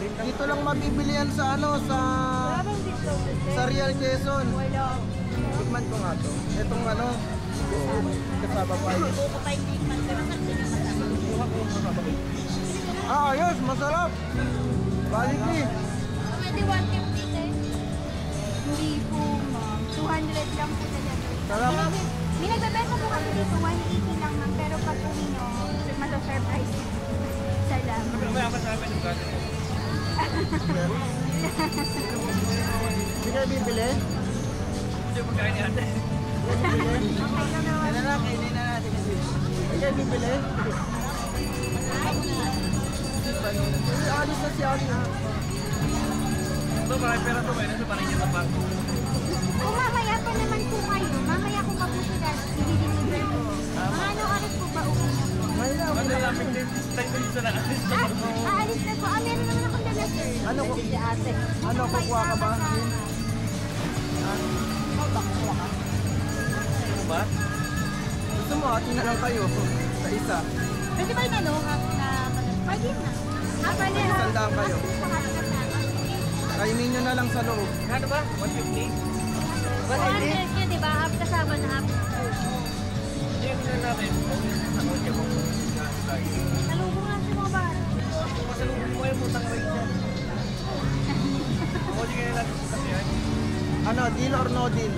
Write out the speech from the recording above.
Dito lang mabibili yan sa ano, sa Real Quezon. Tikman ko nga to. Itong ano, kasama pa yun. Ah, ayos, masarap. Balik ni. Pwede 150 eh. Hindi po, ma'am. 200 lang po talaga. Sarap. May nagbebenta po kasi dito, 180 lang ma'am. Pero pag uwi nyo, maso-surprise. Salamat. May apat namin yung gano'n. Hindi kayo bibili? Hindi yung pagkain niya natin. Okay ka naman. Ano na, kainin na natin. Hindi kayo bibili? Alis na si Ani. Ito, marami pera ito. May nasa parang niya tapang. Kung mamaya pa naman po kayo, mamaya kung pa po sila, i-deliver mo. Mga anong oras po ba uwi na po? Kasi lamig din. Tayo din sa naalis. Aalis na po. Meron naman akong dala, sir. Ano kukuha ka ba? Ano ba? Gusto mo, atin na lang kayo sa isa. Pwede ba yung ano? Pwede na. Pwede na. Sandaan kayo. Kainin nyo na lang sa loob. Ano ba? 150? 100 yun, di ba? Half kasama na half. Hindi yung na natin. Ano siya mo? Nalubong lang si mga bata. Masalubong mo yung putang rin siya. Ako di kayo natin sa yan. Ano, deal or no deal?